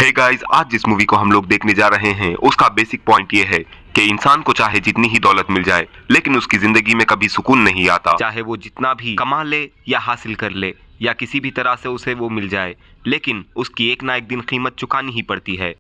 Hey guys, आज जिस movie को हम लोग देखने जा रहे हैं उसका बेसिक पॉइंट ये है कि इंसान को चाहे जितनी ही दौलत मिल जाए लेकिन उसकी जिंदगी में कभी सुकून नहीं आता। चाहे वो जितना भी कमा ले या हासिल कर ले या किसी भी तरह से उसे वो मिल जाए, लेकिन उसकी एक ना एक दिन कीमत चुकानी ही पड़ती है।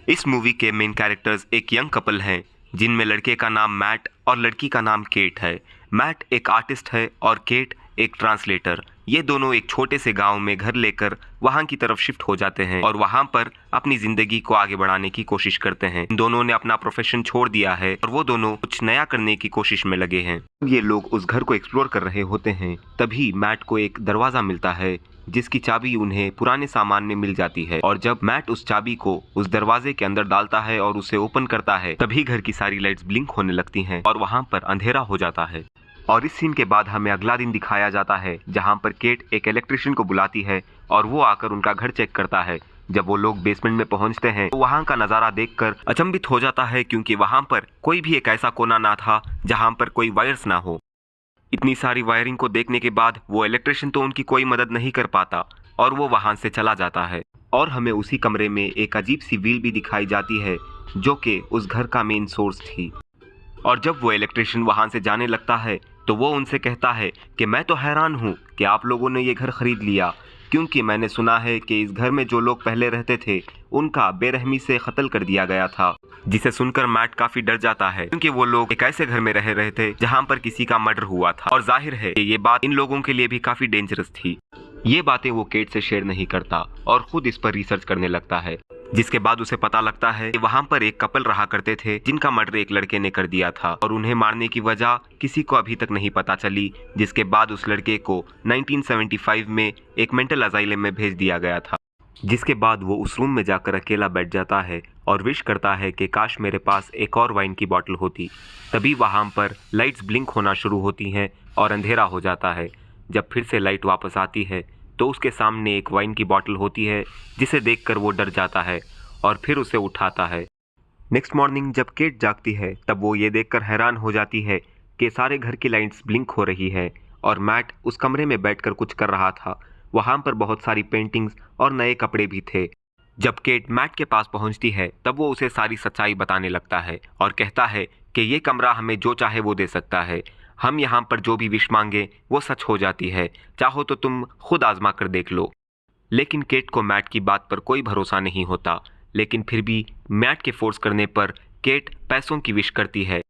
इस मूवी के मेन कैरेक्टर्स एक यंग कपल हैं जिनमें लड़के का नाम मैट और लड़की का नाम केट है। मैट एक आर्टिस्ट है और केट एक ट्रांसलेटर। ये दोनों एक छोटे से गांव में घर लेकर वहां की तरफ शिफ्ट हो जाते हैं और वहां पर अपनी जिंदगी को आगे बढ़ाने की कोशिश करते हैं। इन दोनों ने अपना प्रोफेशन छोड़ दिया है और वो दोनों कुछ नया करने की कोशिश में लगे हैं। ये लोग उस घर को एक्सप्लोर कर रहे होते हैं, तभी मैट को एक दरवाजा मिलता है जिसकी चाबी उन्हें पुराने सामान में मिल जाती है। और जब मैट उस चाबी को उस दरवाजे के अंदर डालता है और उसे ओपन करता है, तभी घर की सारी लाइट्स ब्लिंक होने लगती हैं और वहां पर अंधेरा हो जाता है। और इस सीन के बाद हमें अगला दिन दिखाया जाता है जहां पर केट एक इलेक्ट्रिशियन को बुलाती है और वो आकर उनका घर चेक करता है। जब वो लोग बेसमेंट में पहुंचते हैं तो वहां का नजारा देखकर अचंभित हो जाता है, क्योंकि वहां पर कोई भी एक ऐसा कोना ना था जहां पर कोई वायर्स ना हो। इतनी सारी वायरिंग को देखने के बाद वो इलेक्ट्रिशियन तो उनकी कोई मदद नहीं कर पाता और वो वहां से चला जाता है। और हमें उसी कमरे में एक अजीब सी व्हील भी दिखाई जाती है जो कि उस घर का मेन सोर्स थी। और जब वो इलेक्ट्रिशियन वहां से जाने लगता है तो वो उनसे कहता है कि मैं तो हैरान हूँ कि आप लोगों ने ये घर खरीद लिया, क्योंकि मैंने सुना है कि इस घर में जो लोग पहले रहते थे उनका बेरहमी से कत्ल कर दिया गया था। जिसे सुनकर मैट काफी डर जाता है, क्योंकि वो लोग एक ऐसे घर में रह रहे थे जहां पर किसी का मर्डर हुआ था और जाहिर है कि ये बात इन लोगों के लिए भी काफी डेंजरस थी। ये बातें वो केट से शेयर नहीं करता और खुद इस पर रिसर्च करने लगता है, जिसके बाद उसे पता लगता है कि वहां पर एक कपल रहा करते थे जिनका मर्डर एक लड़के ने कर दिया था और उन्हें मारने की वजह किसी को अभी तक नहीं पता चली। जिसके बाद उस लड़के को 1975 में एक मेंटल असाइलम में भेज दिया गया था। जिसके बाद वो उस रूम में जाकर अकेला बैठ जाता है और विश करता है कि काश मेरे पास एक और वाइन की बॉटल होती। तभी वहां पर लाइट्स ब्लिंक होना शुरू होती हैं और अंधेरा हो जाता है। जब फिर से लाइट वापस आती है तो उसके सामने एक वाइन की बॉटल होती है, जिसे देखकर वो डर जाता है और फिर उसे उठाता है। नेक्स्ट मॉर्निंग जब केट जागती है तब वो ये देखकर हैरान हो जाती है कि सारे घर की लाइट्स ब्लिंक हो रही है और मैट उस कमरे में बैठकर कुछ कर रहा था। वहां पर बहुत सारी पेंटिंग्स और नए कपड़े भी थे। जब केट मैट के पास पहुंचती है तब वो उसे सारी सच्चाई बताने लगता है और कहता है कि ये कमरा हमें जो चाहे वो दे सकता है। हम यहाँ पर जो भी विश मांगे वो सच हो जाती है, चाहो तो तुम खुद आजमा कर देख लो। लेकिन केट को मैट की बात पर कोई भरोसा नहीं होता, लेकिन फिर भी मैट के फोर्स करने पर केट पैसों की विश करती है।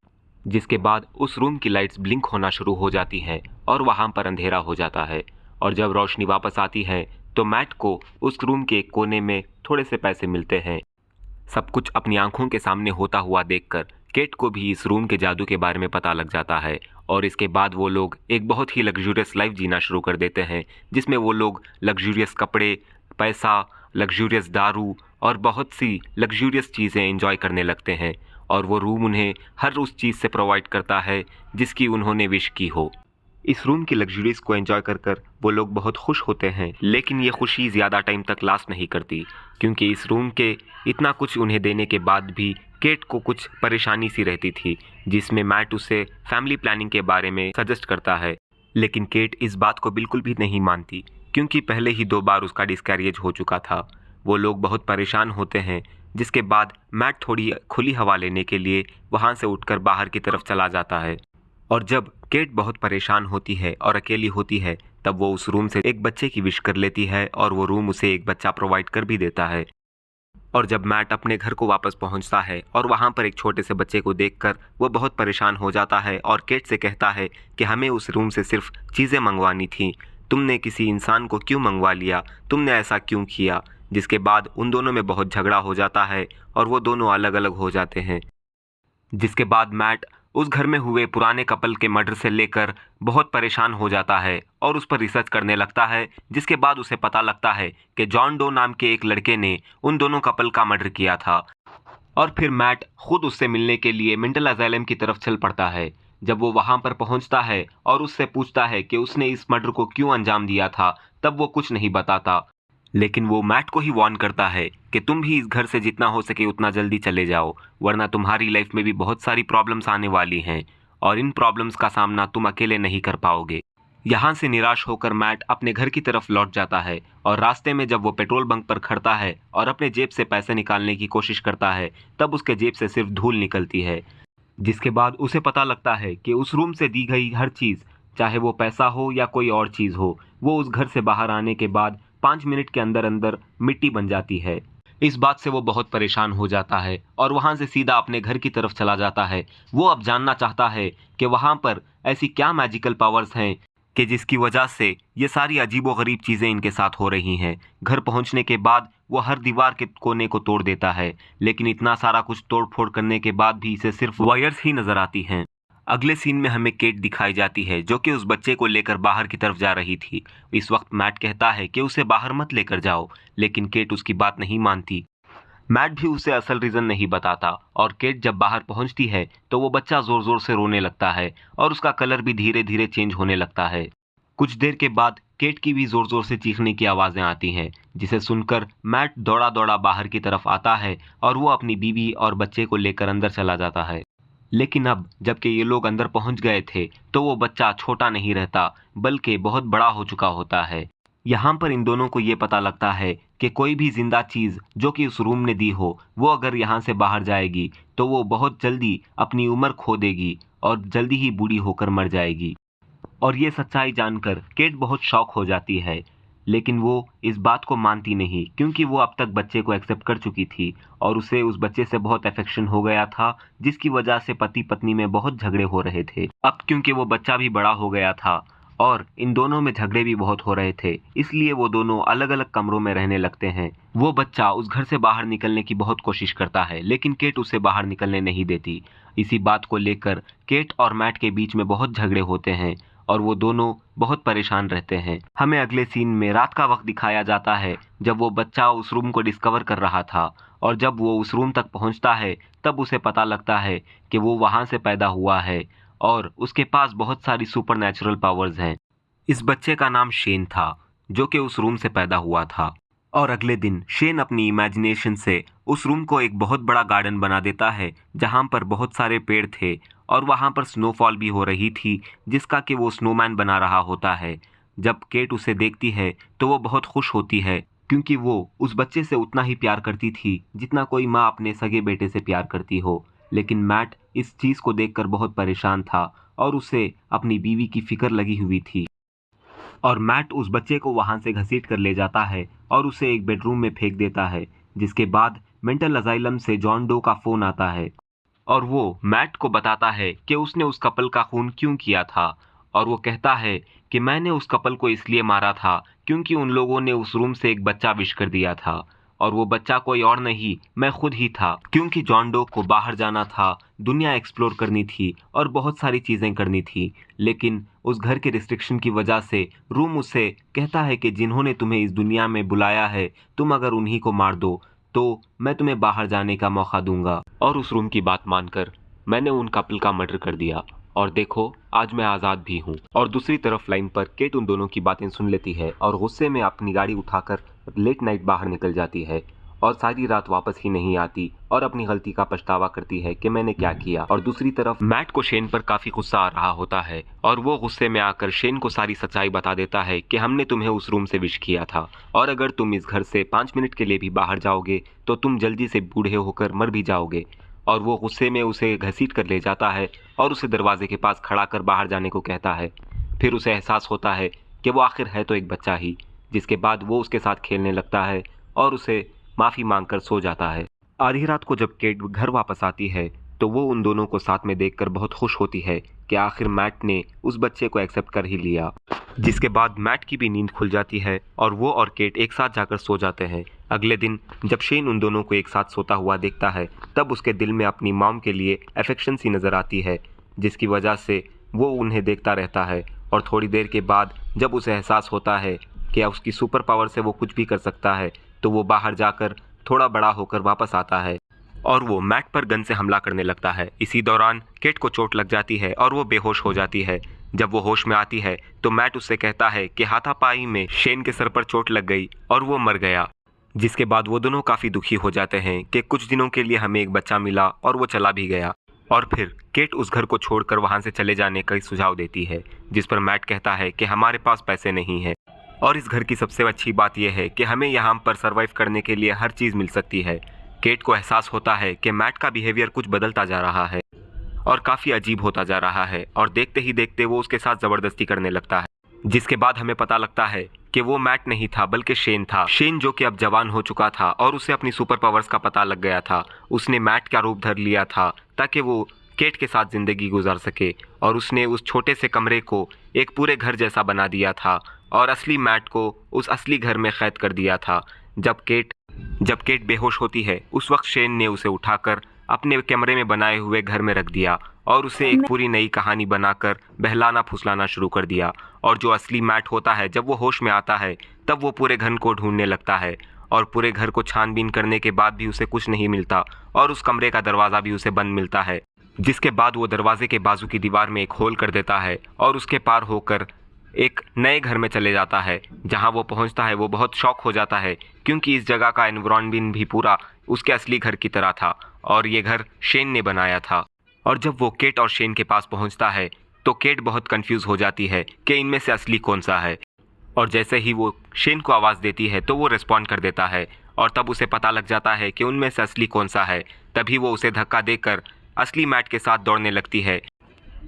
जिसके बाद उस रूम की लाइट्स ब्लिंक होना शुरू हो जाती हैं और वहाँ पर अंधेरा हो जाता है। और जब रोशनी वापस आती है तो मैट को उस रूम के एक कोने में थोड़े से पैसे मिलते हैं। सब कुछ अपनी आंखों के सामने होता हुआ देखकर केट को भी इस रूम के जादू के बारे में पता लग जाता है और इसके बाद वो लोग एक बहुत ही लग्जूरियस लाइफ जीना शुरू कर देते हैं, जिसमें वो लोग लग्जूरियस कपड़े, पैसा, लग्जूरियस दारू और बहुत सी लग्जूरियस चीज़ें एंजॉय करने लगते हैं। और वो रूम उन्हें हर उस चीज़ से प्रोवाइड करता है जिसकी उन्होंने विश की हो। इस रूम की लग्जरीज को एंजॉय कर कर वो लोग बहुत खुश होते हैं, लेकिन ये खुशी ज़्यादा टाइम तक लास्ट नहीं करती, क्योंकि इस रूम के इतना कुछ उन्हें देने के बाद भी केट को कुछ परेशानी सी रहती थी, जिसमें मैट उसे फैमिली प्लानिंग के बारे में सजेस्ट करता है। लेकिन केट इस बात को बिल्कुल भी नहीं मानती, क्योंकि पहले ही 2 बार उसका डिस्कैरेज हो चुका था। वो लोग बहुत परेशान होते हैं, जिसके बाद मैट थोड़ी खुली हवा लेने के लिए वहाँ से उठकर बाहर की तरफ चला जाता है। और जब केट बहुत परेशान होती है और अकेली होती है तब वो उस रूम से एक बच्चे की विश कर लेती है और वो रूम उसे एक बच्चा प्रोवाइड कर भी देता है। और जब मैट अपने घर को वापस पहुंचता है और वहां पर एक छोटे से बच्चे को देखकर वो बहुत परेशान हो जाता है और केट से कहता है कि हमें उस रूम से सिर्फ चीज़ें मंगवानी थी, तुमने किसी इंसान को क्यों मंगवा लिया, तुमने ऐसा क्यों किया। जिसके बाद उन दोनों में बहुत झगड़ा हो जाता है और वो दोनों अलग अलग हो जाते हैं। जिसके बाद मैट उस घर में हुए पुराने कपल के मर्डर से लेकर बहुत परेशान हो जाता है और उस पर रिसर्च करने लगता है। जिसके बाद उसे पता लगता है कि जॉन डो नाम के एक लड़के ने उन दोनों कपल का मर्डर किया था। और फिर मैट खुद उससे मिलने के लिए मेंटल असाइलम की तरफ चल पड़ता है। जब वो वहां पर पहुंचता है और उससे पूछता है कि उसने इस मर्डर को क्यों अंजाम दिया था, तब वो कुछ नहीं बताता, लेकिन वो मैट को ही वार्न करता है कि तुम भी इस घर से जितना हो सके उतना जल्दी चले जाओ, वरना तुम्हारी लाइफ में भी बहुत सारी प्रॉब्लम्स आने वाली हैं और इन प्रॉब्लम्स का सामना तुम अकेले नहीं कर पाओगे। यहाँ से निराश होकर मैट अपने घर की तरफ लौट जाता है और रास्ते में जब वो पेट्रोल बंक पर खड़ता है और अपने जेब से पैसे निकालने की कोशिश करता है तब उसके जेब से सिर्फ धूल निकलती है, जिसके बाद उसे पता लगता है कि उस रूम से दी गई हर चीज़, चाहे वो पैसा हो या कोई और चीज़ हो, वो उस घर से बाहर आने के बाद 5 मिनट के अंदर अंदर मिट्टी बन जाती है। इस बात से वो बहुत परेशान हो जाता है और वहाँ से सीधा अपने घर की तरफ चला जाता है। वो अब जानना चाहता है कि वहाँ पर ऐसी क्या मैजिकल पावर्स हैं कि जिसकी वजह से ये सारी अजीबोगरीब चीज़ें इनके साथ हो रही हैं। घर पहुँचने के बाद वो हर दीवार के कोने को तोड़ देता है, लेकिन इतना सारा कुछ तोड़ फोड़ करने के बाद भी इसे सिर्फ वायर्स ही नज़र आती हैं। अगले सीन में हमें केट दिखाई जाती है जो कि उस बच्चे को लेकर बाहर की तरफ जा रही थी। इस वक्त मैट कहता है कि उसे बाहर मत लेकर जाओ, लेकिन केट उसकी बात नहीं मानती। मैट भी उसे असल रीज़न नहीं बताता और केट जब बाहर पहुंचती है तो वो बच्चा ज़ोर ज़ोर से रोने लगता है और उसका कलर भी धीरे धीरे चेंज होने लगता है। कुछ देर के बाद केट की भी ज़ोर ज़ोर से चीखने की आवाज़ें आती हैं, जिसे सुनकर मैट दौड़ा दौड़ा बाहर की तरफ आता है और वो अपनी बीवी और बच्चे को लेकर अंदर चला जाता है। लेकिन अब जबकि ये लोग अंदर पहुंच गए थे तो वो बच्चा छोटा नहीं रहता बल्कि बहुत बड़ा हो चुका होता है। यहाँ पर इन दोनों को ये पता लगता है कि कोई भी जिंदा चीज़ जो कि उस रूम ने दी हो वो अगर यहाँ से बाहर जाएगी तो वो बहुत जल्दी अपनी उम्र खो देगी और जल्दी ही बूढ़ी होकर मर जाएगी। और ये सच्चाई जानकर केट बहुत शॉक हो जाती है, लेकिन वो इस बात को मानती नहीं क्योंकि वो अब तक बच्चे को एक्सेप्ट कर चुकी थी और उसे उस बच्चे से बहुत अफेक्शन हो गया था, जिसकी वजह से पति पत्नी में बहुत झगड़े हो रहे थे। अब क्योंकि वो बच्चा भी बड़ा हो गया था और इन दोनों में झगड़े भी बहुत हो रहे थे, इसलिए वो दोनों अलग अलग कमरों में रहने लगते हैं। वो बच्चा उस घर से बाहर निकलने की बहुत कोशिश करता है, लेकिन केट उसे बाहर निकलने नहीं देती। इसी बात को लेकर केट और मैट के बीच में बहुत झगड़े होते हैं और वो दोनों बहुत परेशान रहते हैं। हमें अगले सीन में रात का वक्त दिखाया जाता है जब वो बच्चा उस रूम को डिस्कवर कर रहा था और जब वो उस रूम तक पहुंचता है तब उसे पता लगता है कि वो वहां से पैदा हुआ है और उसके पास बहुत सारी सुपरनैचुरल पावर्स हैं। इस बच्चे का नाम शेन था जो कि उस रूम से पैदा हुआ था और अगले दिन शेन अपनी इमेजिनेशन से उस रूम को एक बहुत बड़ा गार्डन बना देता है जहां पर बहुत सारे पेड़ थे और वहां पर स्नोफॉल भी हो रही थी जिसका कि वो स्नोमैन बना रहा होता है। जब केट उसे देखती है तो वो बहुत खुश होती है क्योंकि वो उस बच्चे से उतना ही प्यार करती थी जितना कोई माँ अपने सगे बेटे से प्यार करती हो। लेकिन मैट इस चीज़ को देखकर बहुत परेशान था और उसे अपनी बीवी की फिक्र लगी हुई थी और मैट उस बच्चे को वहां से घसीट कर ले जाता है और उसे एक बेडरूम में फेंक देता है। जिसके बाद मेंटल अजाइलम से जॉन डो का फ़ोन आता है और वो मैट को बताता है कि उसने उस कपल का खून क्यों किया था और वो कहता है कि मैंने उस कपल को इसलिए मारा था क्योंकि उन लोगों ने उस रूम से एक बच्चा विश कर दिया था और वो बच्चा कोई और नहीं, मैं खुद ही था, क्योंकि जॉन डो को बाहर जाना था, दुनिया एक्सप्लोर करनी थी और बहुत सारी चीज़ें करनी थी। लेकिन उस घर के रिस्ट्रिक्शन की वजह से रूम उससे कहता है कि जिन्होंने तुम्हें इस दुनिया में बुलाया है तुम अगर उन्हीं को मार दो तो मैं तुम्हें बाहर जाने का मौका दूंगा। और उस रूम की बात मानकर मैंने उन कपल का मर्डर कर दिया और देखो आज मैं आज़ाद भी हूँ। और दूसरी तरफ लाइन पर केट उन दोनों की बातें सुन लेती है और गुस्से में अपनी गाड़ी उठाकर लेट नाइट बाहर निकल जाती है और सारी रात वापस ही नहीं आती और अपनी गलती का पछतावा करती है कि मैंने क्या किया। और दूसरी तरफ मैट को शेन पर काफ़ी गुस्सा आ रहा होता है और वो गुस्से में आकर शेन को सारी सच्चाई बता देता है कि हमने तुम्हें उस रूम से विश किया था और अगर तुम इस घर से 5 मिनट के लिए भी बाहर जाओगे तो तुम जल्दी से बूढ़े होकर मर भी जाओगे। और वो गुस्से में उसे घसीट कर ले जाता है और उसे दरवाजे के पास खड़ा कर बाहर जाने को कहता है। फिर उसे एहसास होता है कि वो आखिर है तो एक बच्चा ही, जिसके बाद वो उसके साथ खेलने लगता है और उसे माफ़ी मांगकर सो जाता है। आधी रात को जब केट घर वापस आती है तो वो उन दोनों को साथ में देखकर बहुत खुश होती है कि आखिर मैट ने उस बच्चे को एक्सेप्ट कर ही लिया। जिसके बाद मैट की भी नींद खुल जाती है और वो और केट एक साथ जाकर सो जाते हैं। अगले दिन जब शेन उन दोनों को एक साथ सोता हुआ देखता है तब उसके दिल में अपनी मॉम के लिए अफेक्शन सी नज़र आती है, जिसकी वजह से वो उन्हें देखता रहता है। और थोड़ी देर के बाद जब उसे एहसास होता है कि उसकी सुपर पावर से वो कुछ भी कर सकता है तो वो बाहर जाकर थोड़ा बड़ा होकर वापस आता है और वो मैट पर गन से हमला करने लगता है। इसी दौरान केट को चोट लग जाती है और वो बेहोश हो जाती है। जब वो होश में आती है तो मैट उससे कहता है कि हाथापाई में शेन के सर पर चोट लग गई और वो मर गया। जिसके बाद वो दोनों काफ़ी दुखी हो जाते हैं कि कुछ दिनों के लिए हमें एक बच्चा मिला और वो चला भी गया। और फिर केट उस घर को छोड़कर वहां से चले जाने का सुझाव देती है, जिस पर मैट कहता है कि हमारे पास पैसे नहीं है और इस घर की सबसे अच्छी बात यह है कि हमें यहाँ पर सरवाइव करने के लिए हर चीज़ मिल सकती है। केट को एहसास होता है कि मैट का बिहेवियर कुछ बदलता जा रहा है और काफ़ी अजीब होता जा रहा है और देखते ही देखते वो उसके साथ ज़बरदस्ती करने लगता है, जिसके बाद हमें पता लगता है कि वो मैट नहीं था बल्कि शेन था। शेन जो कि अब जवान हो चुका था और उसे अपनी सुपर पावर्स का पता लग गया था। उसने मैट का रूप धर लिया था ताकि वो केट के साथ ज़िंदगी गुजार सके और उसने उस छोटे से कमरे को एक पूरे घर जैसा बना दिया था और असली मैट को उस असली घर में कैद कर दिया था। जब केट बेहोश होती है उस वक्त शेन ने उसे उठाकर अपने कमरे में बनाए हुए घर में रख दिया और उसे एक पूरी नई कहानी बनाकर बहलाना फुसलाना शुरू कर दिया। और जो असली मैट होता है जब वो होश में आता है तब वो पूरे घर को ढूंढने लगता है और पूरे घर को छानबीन करने के बाद भी उसे कुछ नहीं मिलता और उस कमरे का दरवाज़ा भी उसे बंद मिलता है, जिसके बाद वो दरवाजे के बाजू की दीवार में एक होल कर देता है और उसके पार होकर एक नए घर में चले जाता है। जहां वो पहुंचता है वो बहुत शॉक हो जाता है क्योंकि इस जगह का एनवायरनमेंट भी पूरा उसके असली घर की तरह था और ये घर शेन ने बनाया था। और जब वो केट और शेन के पास पहुंचता है तो केट बहुत कंफ्यूज हो जाती है कि इनमें से असली कौन सा है। और जैसे ही वो शेन को आवाज़ देती है तो वो रिस्पॉन्ड कर देता है और तब उसे पता लग जाता है कि उनमें से असली कौन सा है। तभी वो उसे धक्का देकर असली मैट के साथ दौड़ने लगती है,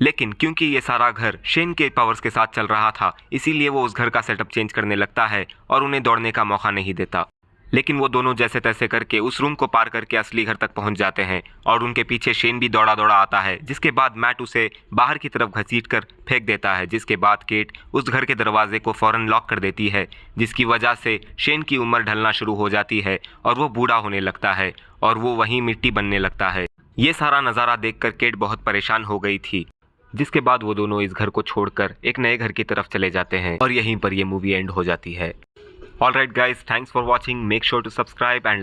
लेकिन क्योंकि ये सारा घर शेन के पावर्स के साथ चल रहा था इसीलिए वो उस घर का सेटअप चेंज करने लगता है और उन्हें दौड़ने का मौका नहीं देता। लेकिन वो दोनों जैसे तैसे करके उस रूम को पार करके असली घर तक पहुंच जाते हैं और उनके पीछे शेन भी दौड़ा दौड़ा आता है, जिसके बाद मैट उसे बाहर की तरफ घसीटकर फेंक देता है। जिसके बाद केट उस घर के दरवाजे को फौरन लॉक कर देती है, जिसकी वजह से शेन की उम्र ढलना शुरू हो जाती है और वो बूढ़ा होने लगता है और वो वहीं मिट्टी बनने लगता है। ये सारा नज़ारा देखकर केट बहुत परेशान हो गई थी, जिसके बाद वो दोनों इस घर को छोड़कर एक नए घर की तरफ चले जाते हैं और यहीं पर ये मूवी एंड हो जाती है। Alright guys, thanks for watching, make sure to subscribe and